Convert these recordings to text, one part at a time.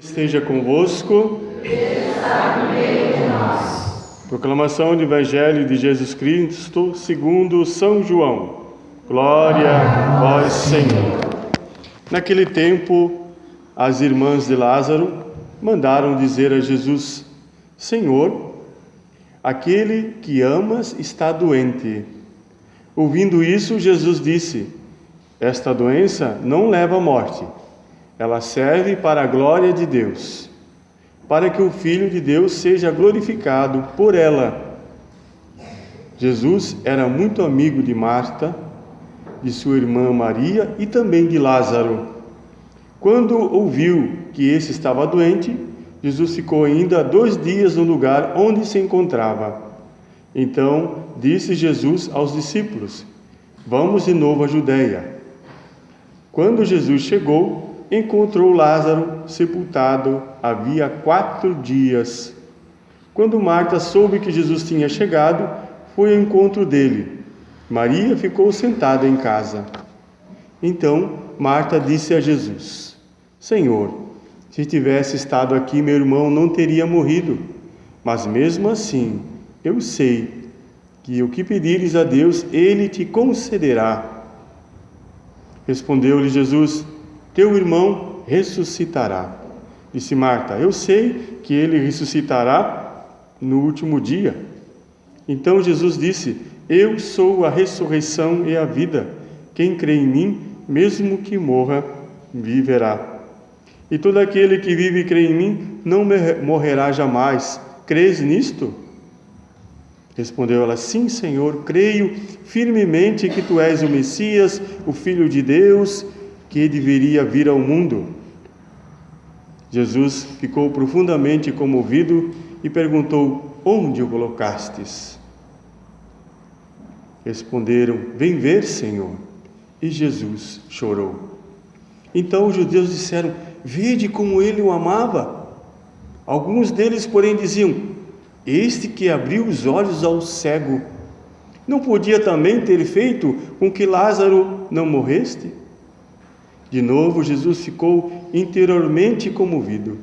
Esteja convosco. Está no meio de nós. Proclamação do Evangelho de Jesus Cristo segundo São João. Glória a vós, Senhor. Naquele tempo, as irmãs de Lázaro mandaram dizer a Jesus: Senhor, aquele que amas está doente. Ouvindo isso, Jesus disse: Esta doença não leva à morte. Ela serve para a glória de Deus, para que o Filho de Deus seja glorificado por ela. Jesus era muito amigo de Marta, de sua irmã Maria e também de Lázaro. Quando ouviu que esse estava doente, Jesus ficou ainda 2 dias no lugar onde se encontrava. Então disse Jesus aos discípulos: Vamos de novo à Judeia. Quando Jesus chegou, encontrou Lázaro sepultado havia 4 dias. Quando Marta soube que Jesus tinha chegado, foi ao encontro dele. Maria ficou sentada em casa. Então Marta disse a Jesus: Senhor, se tivesse estado aqui, meu irmão não teria morrido. Mas mesmo assim, eu sei que o que pedires a Deus, Ele te concederá. Respondeu-lhe Jesus: Teu irmão ressuscitará. Disse Marta: Eu sei que ele ressuscitará no último dia. Então Jesus disse: Eu sou a ressurreição e a vida. Quem crê em mim, mesmo que morra, viverá. E todo aquele que vive e crê em mim não morrerá jamais. Crês nisto? Respondeu ela: Sim, Senhor, creio firmemente que tu és o Messias, o Filho de Deus, que deveria vir ao mundo. Jesus ficou profundamente comovido e perguntou: Onde o colocastes? Responderam: Vem ver, Senhor. E Jesus chorou. Então os judeus disseram: Vede como ele o amava. Alguns deles, porém, diziam: Este que abriu os olhos ao cego, não podia também ter feito com que Lázaro não morresse? De novo, Jesus ficou interiormente comovido.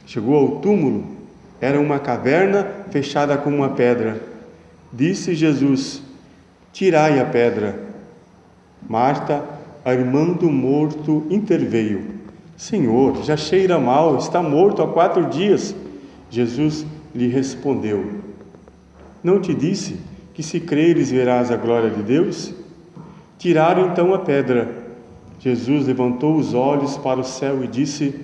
Chegou ao túmulo. Era uma caverna fechada com uma pedra. Disse Jesus: Tirai a pedra. Marta, a irmã do morto, interveio: Senhor, já cheira mal, está morto há 4 dias. Jesus lhe respondeu: Não te disse que se creres verás a glória de Deus? Tiraram então a pedra. Jesus levantou os olhos para o céu e disse: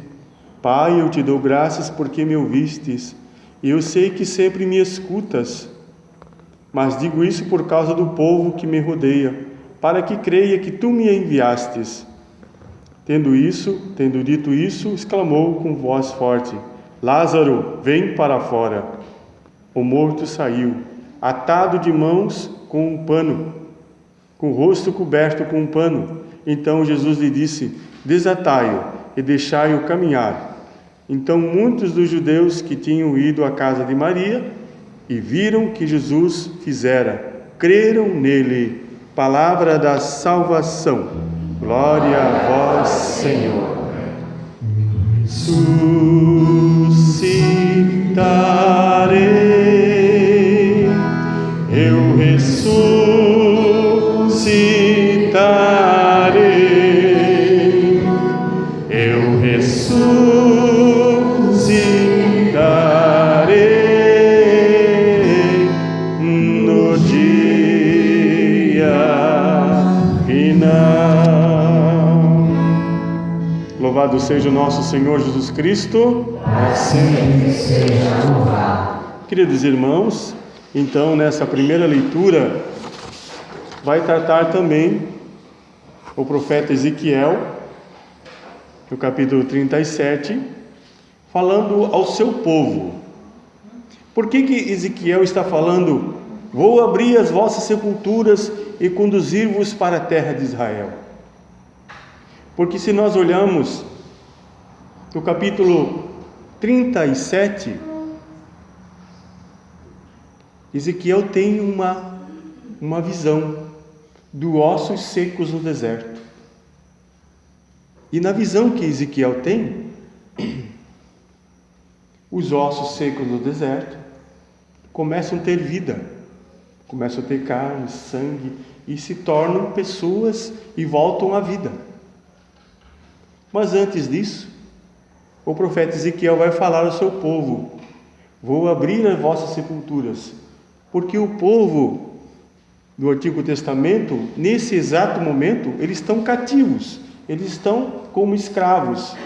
Pai, eu te dou graças porque me ouvistes, e eu sei que sempre me escutas. Mas digo isso por causa do povo que me rodeia, para que creia que tu me enviastes. Tendo dito isso, exclamou com voz forte: Lázaro, vem para fora. O morto saiu, atado de mãos com um pano, com o rosto coberto com um pano. Então Jesus lhe disse: Desatai-o e deixai-o caminhar. Então muitos dos judeus que tinham ido à casa de Maria e viram que Jesus fizera, creram nele. Palavra da salvação. Glória a vós, Senhor. Ressuscitarei, eu ressuscitarei, eu ressuscitarei no dia final. Louvado seja o nosso Senhor Jesus Cristo. Assim seja louvado. Queridos irmãos, então nessa primeira leitura vai tratar também o profeta Ezequiel, no capítulo 37, falando ao seu povo. Por que Ezequiel está falando: Vou abrir as vossas sepulturas e conduzir-vos para a terra de Israel? Porque se nós olhamos no capítulo 37, Ezequiel tem uma visão dos ossos secos no deserto. E na visão que Ezequiel tem, os ossos secos no deserto começam a ter vida, começam a ter carne, sangue e se tornam pessoas e voltam à vida. Mas antes disso, o profeta Ezequiel vai falar ao seu povo: vou abrir as vossas sepulturas, porque o povo do Antigo Testamento, nesse exato momento, eles estão cativos, eles estão como escravos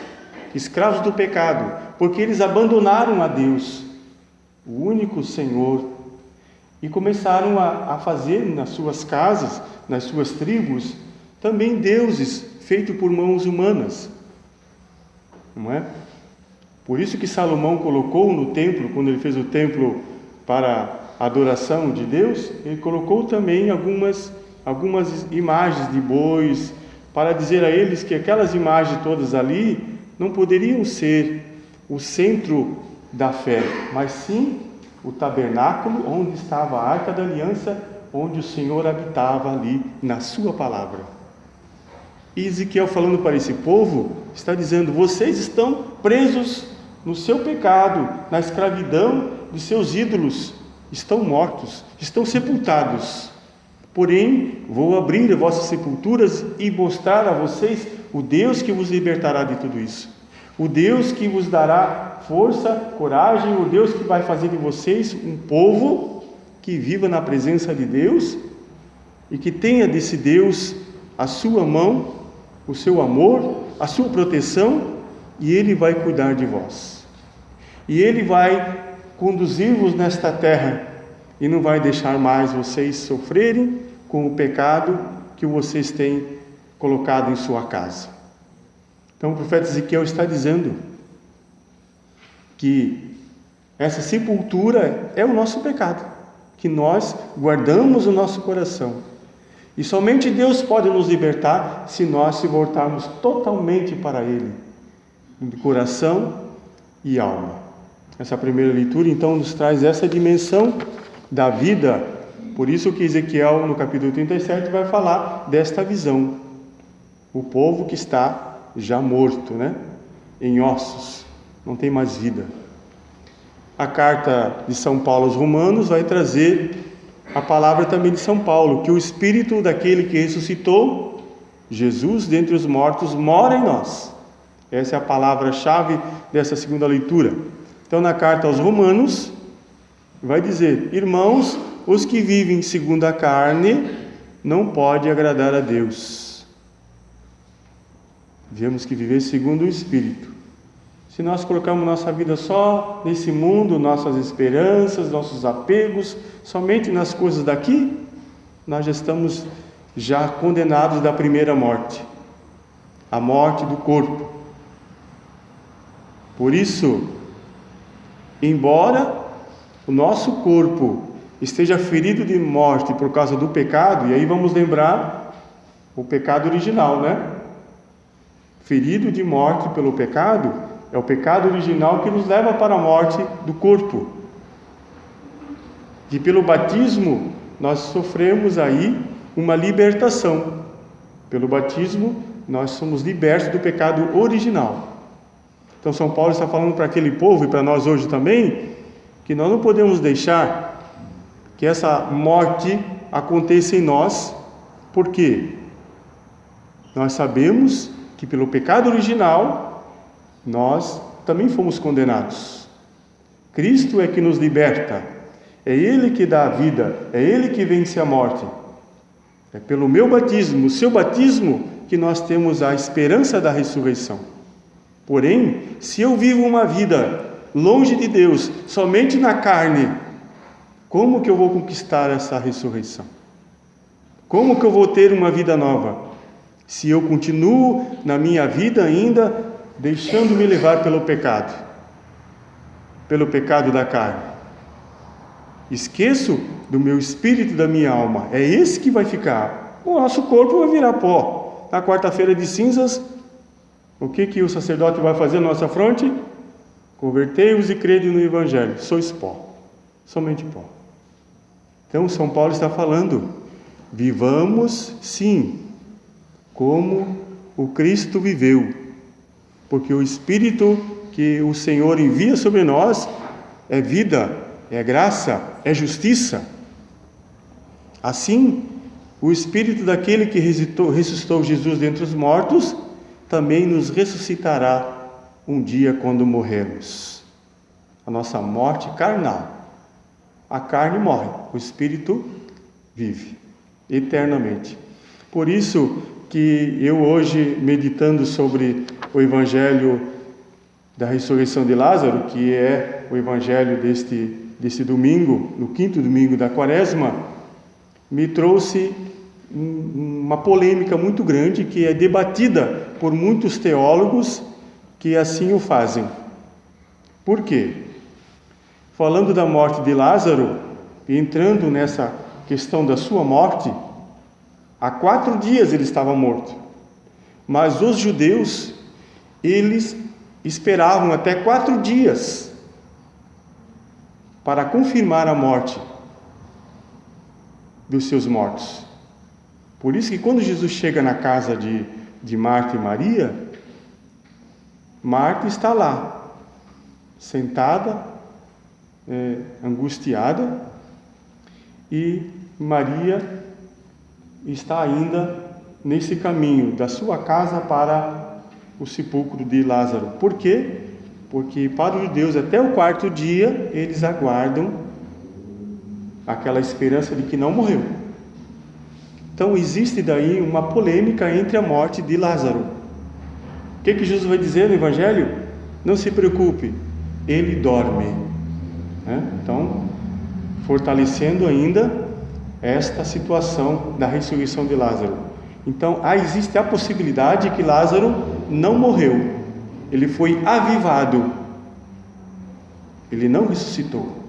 do pecado, porque eles abandonaram a Deus, o único Senhor, e começaram a fazer nas suas casas, nas suas tribos, também deuses feitos por mãos humanas, não é? Por isso que Salomão colocou no templo, quando ele fez o templo para a adoração de Deus, ele colocou também algumas imagens de bois, para dizer a eles que aquelas imagens todas ali não poderiam ser o centro da fé, mas sim o tabernáculo onde estava a Arca da Aliança, onde o Senhor habitava ali na sua palavra. E Ezequiel, falando para esse povo, está dizendo: vocês estão presos no seu pecado, na escravidão de seus ídolos, estão mortos, estão sepultados. Porém, vou abrir as vossas sepulturas e mostrar a vocês o Deus que vos libertará de tudo isso, o Deus que vos dará força, coragem, o Deus que vai fazer de vocês um povo que viva na presença de Deus e que tenha desse Deus a sua mão, o seu amor, a sua proteção, e Ele vai cuidar de vós. E Ele vai conduzir-vos nesta terra e não vai deixar mais vocês sofrerem com o pecado que vocês têm colocado em sua casa. Então o profeta Ezequiel está dizendo que essa sepultura é o nosso pecado, que nós guardamos no nosso coração. E somente Deus pode nos libertar se nós se voltarmos totalmente para Ele, de coração e alma. Essa primeira leitura, então, nos traz essa dimensão da vida. Por isso que Ezequiel, no capítulo 37, vai falar desta visão. O povo que está já morto, em ossos, não tem mais vida. A carta de São Paulo aos Romanos vai trazer a palavra também de São Paulo, que o Espírito daquele que ressuscitou Jesus dentre os mortos mora em nós. Essa é a palavra-chave dessa segunda leitura. Então, na carta aos Romanos, vai dizer: irmãos, os que vivem segundo a carne não podem agradar a Deus. Temos que viver segundo o Espírito. Se nós colocarmos nossa vida só nesse mundo, nossas esperanças, nossos apegos, somente nas coisas daqui, nós já estamos condenados da primeira morte, a morte do corpo. Por isso, embora o nosso corpo esteja ferido de morte por causa do pecado, e aí vamos lembrar o pecado original, Ferido de morte pelo pecado, é o pecado original que nos leva para a morte do corpo. E pelo batismo, nós sofremos aí uma libertação. Pelo batismo, nós somos libertos do pecado original. Então São Paulo está falando para aquele povo e para nós hoje também, que nós não podemos deixar que essa morte aconteça em nós. Por quê? Nós sabemos que pelo pecado original nós também fomos condenados. Cristo é que nos liberta, é Ele que dá a vida, é Ele que vence a morte. É pelo meu batismo, o seu batismo, que nós temos a esperança da ressurreição. Porém, se eu vivo uma vida longe de Deus, somente na carne, como que eu vou conquistar essa ressurreição? Como que eu vou ter uma vida nova? Se eu continuo na minha vida ainda deixando-me levar pelo pecado da carne. Esqueço do meu espírito e da minha alma. É esse que vai ficar. O nosso corpo vai virar pó. Na quarta-feira de cinzas, o que o sacerdote vai fazer na nossa fronte? Convertei-vos e crede no Evangelho. Sois pó. Somente pó. Então São Paulo está falando: vivamos sim como o Cristo viveu, porque o Espírito que o Senhor envia sobre nós é vida, é graça, é justiça. Assim, o Espírito daquele que ressuscitou Jesus dentre os mortos também nos ressuscitará um dia quando morrermos. A nossa morte carnal. A carne morre, o Espírito vive eternamente. Por isso que eu hoje, meditando sobre o Evangelho da ressurreição de Lázaro, que é o Evangelho deste domingo, no 5º domingo da Quaresma, me trouxe uma polêmica muito grande que é debatida por muitos teólogos que assim o fazem. Por quê? Falando da morte de Lázaro, e entrando nessa questão da sua morte, há 4 dias ele estava morto, mas os judeus, eles esperavam até 4 dias para confirmar a morte dos seus mortos. Por isso que quando Jesus chega na casa de Marta e Maria, Marta está lá, sentada, angustiada, e Maria está ainda nesse caminho da sua casa para o sepulcro de Lázaro. Por quê? Porque para os judeus até o 4º dia eles aguardam aquela esperança de que não morreu. Então existe daí uma polêmica entre a morte de Lázaro. O que Jesus vai dizer no Evangelho? Não se preocupe, ele dorme. Então, fortalecendo ainda esta situação da ressurreição de Lázaro. Então, existe a possibilidade que Lázaro não morreu, ele foi avivado, ele não ressuscitou.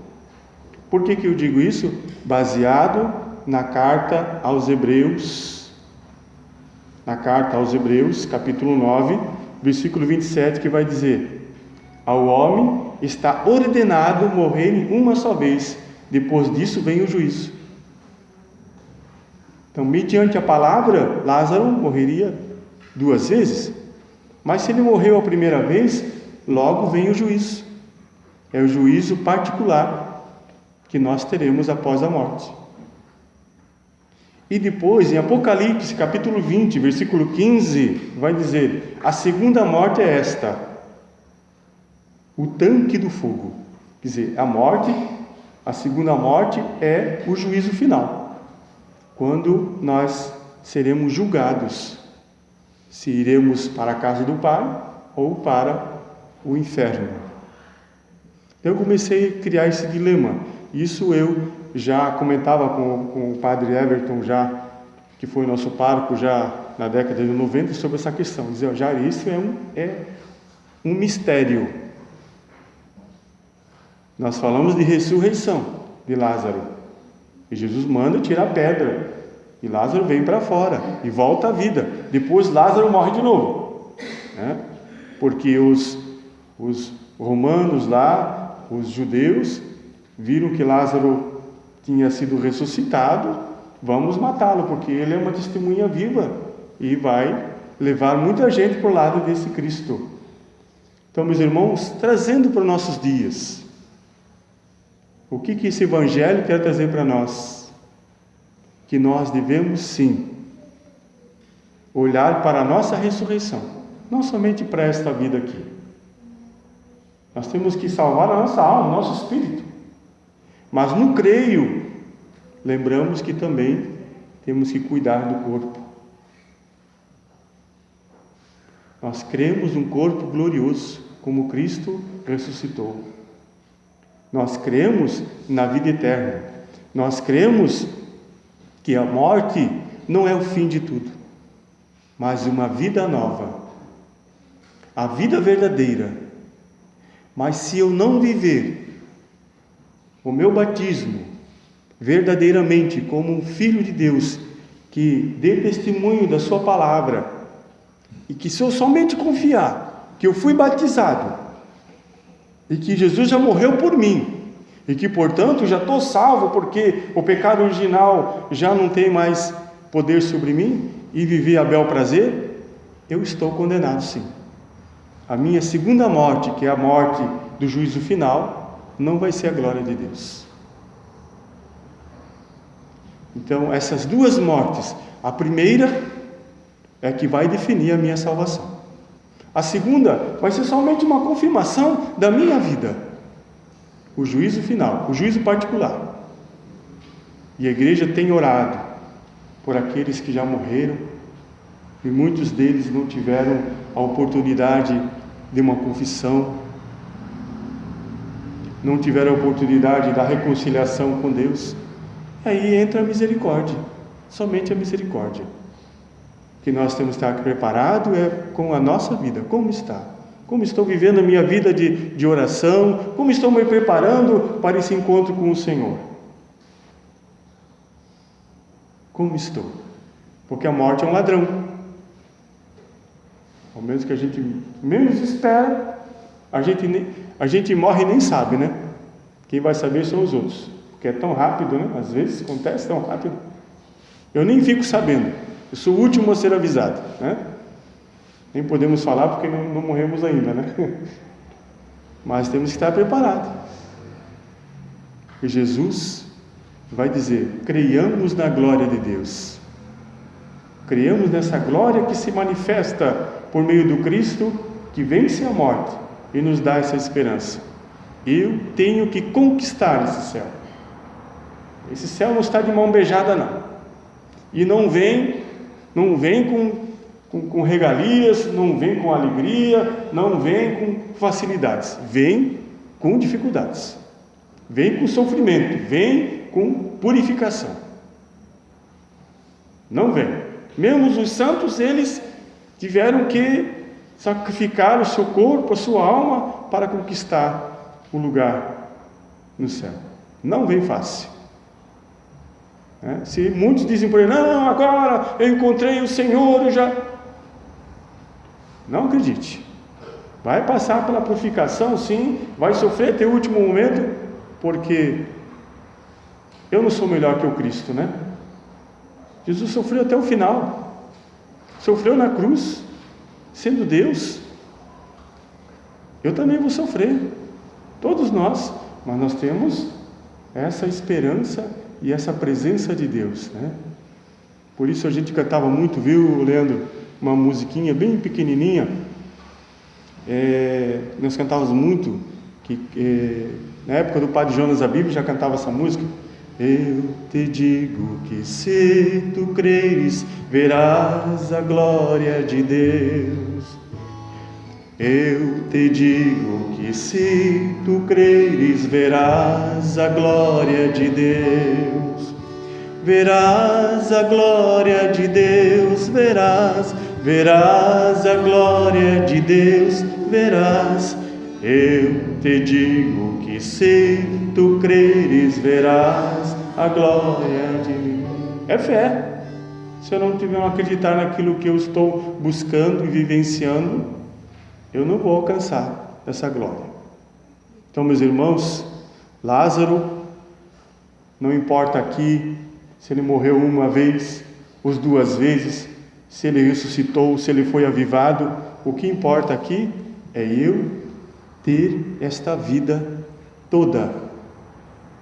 Por que eu digo isso? Baseado na carta aos Hebreus, capítulo 9, versículo 27, que vai dizer: ao homem está ordenado morrer uma só vez, depois disso vem o juízo. Então, mediante a palavra, Lázaro morreria 2 vezes, mas se ele morreu a primeira vez, logo vem o juízo. É o juízo particular que nós teremos após a morte. E depois, em Apocalipse, capítulo 20, versículo 15, vai dizer: a segunda morte é esta, o tanque do fogo. Quer dizer, a segunda morte é o juízo final, quando nós seremos julgados, se iremos para a casa do Pai ou para o inferno. Então eu comecei a criar esse dilema. Isso eu já comentava com o padre Everton, que foi nosso pároco já na década de 90, sobre essa questão. Dizer, isso é um mistério. Nós falamos de ressurreição de Lázaro, e Jesus manda tirar a pedra, e Lázaro vem para fora e volta à vida. Depois Lázaro morre de novo, porque os romanos lá, os judeus, viram que Lázaro tinha sido ressuscitado. Vamos matá-lo, porque ele é uma testemunha viva e vai levar muita gente para o lado desse Cristo. Então, meus irmãos, trazendo para os nossos dias, o que esse Evangelho quer trazer para nós? Que nós devemos sim olhar para a nossa ressurreição, não somente para esta vida aqui. Nós temos que salvar a nossa alma, o nosso espírito. Mas no creio, lembramos que também temos que cuidar do corpo. Nós cremos num corpo glorioso, como Cristo ressuscitou. Nós cremos na vida eterna. Nós cremos que a morte não é o fim de tudo, mas uma vida nova, a vida verdadeira. Mas se eu não viver o meu batismo verdadeiramente como um filho de Deus, que dê testemunho da sua palavra, e que se eu somente confiar que eu fui batizado e que Jesus já morreu por mim, e que portanto já estou salvo, porque o pecado original já não tem mais poder sobre mim, e viver a bel prazer, eu estou condenado sim. a minha segunda morte, que é a morte do juízo final, não vai ser a glória de Deus. Então, essas duas mortes, a primeira é que vai definir a minha salvação. A segunda vai ser somente uma confirmação da minha vida. O juízo final, o juízo particular. E a igreja tem orado por aqueles que já morreram, e muitos deles não tiveram a oportunidade de uma confissão, não tiveram a oportunidade da reconciliação com Deus. Aí entra a misericórdia, somente a misericórdia. Que nós temos que estar preparado é com a nossa vida, como está? Como estou vivendo a minha vida de oração? Como estou me preparando para esse encontro com o Senhor? Como estou? Porque a morte é um ladrão. Ao menos que a gente menos espera, a gente morre e nem sabe, né? Quem vai saber são os outros. Porque é tão rápido, né? Às vezes acontece tão rápido. Eu nem fico sabendo. Eu sou o último a ser avisado, né? Nem podemos falar porque não morremos ainda, né? Mas temos que estar preparados. E Jesus vai dizer: creiamos na glória de Deus. Creiamos nessa glória que se manifesta por meio do Cristo que vence a morte e nos dá essa esperança. Eu tenho que conquistar esse céu. Esse céu não está de mão beijada, não. E não vem com regalias, não vem com alegria, não vem com facilidades. Vem com dificuldades. Vem com sofrimento, vem com purificação. Não vem. Mesmo os santos, eles tiveram que sacrificar o seu corpo, a sua alma, para conquistar o lugar no céu. Não vem fácil. Se muitos dizem por aí: não, agora eu encontrei o Senhor, eu já... Não acredite. Vai passar pela purificação, sim, vai sofrer até o último momento, porque eu não sou melhor que o Cristo, né? Jesus sofreu até o final, sofreu na cruz, sendo Deus. Eu também vou sofrer, todos nós, mas nós temos essa esperança e essa presença de Deus, né? Por isso a gente cantava muito, viu, Leandro? Uma musiquinha bem pequenininha. Nós cantávamos muito, na época do Padre Jonas Abib já cantava essa música. Eu te digo que se tu creres, verás a glória de Deus. Eu te digo que se tu creres, verás a glória de Deus. Verás a glória de Deus, verás a glória de Deus, verás. Eu te digo que se tu creres, verás a glória de Deus. É fé. Se eu não tiver acreditar naquilo que eu estou buscando e vivenciando, eu não vou alcançar essa glória. Então, meus irmãos, Lázaro, não importa aqui se ele morreu uma vez ou duas vezes, se ele ressuscitou, se ele foi avivado, o que importa aqui é eu ter esta vida toda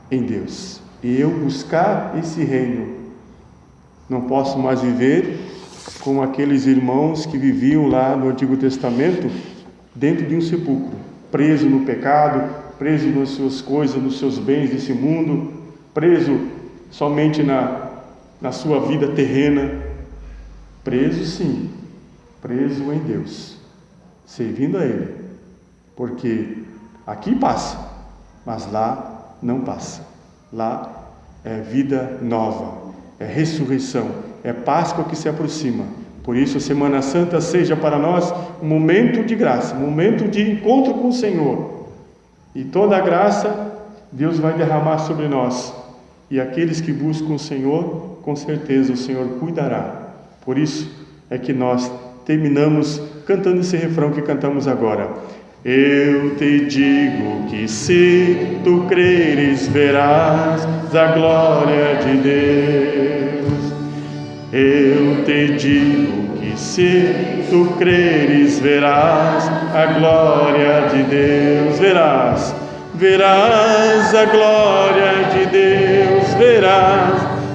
em Deus, e eu buscar esse reino. Não posso mais viver como aqueles irmãos que viviam lá no Antigo Testamento, dentro de um sepulcro, preso no pecado, preso nas suas coisas, nos seus bens desse mundo, preso somente na sua vida terrena. Preso sim, preso em Deus, servindo a Ele, porque aqui passa, mas lá não passa. Lá é vida nova, é ressurreição, é Páscoa que se aproxima. Por isso a Semana Santa seja para nós um momento de graça, um momento de encontro com o Senhor. E toda a graça Deus vai derramar sobre nós. E aqueles que buscam o Senhor, com certeza o Senhor cuidará. Por isso é que nós terminamos cantando esse refrão que cantamos agora. Eu te digo que se tu creres, verás a glória de Deus. Eu te digo que se tu creres, verás a glória de Deus, verás a glória de Deus,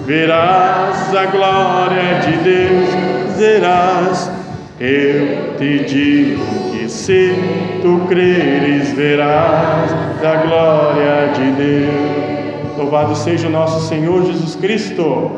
verás a glória de Deus, verás. Eu te digo que se tu creres, verás a glória de Deus. Louvado seja o nosso Senhor Jesus Cristo.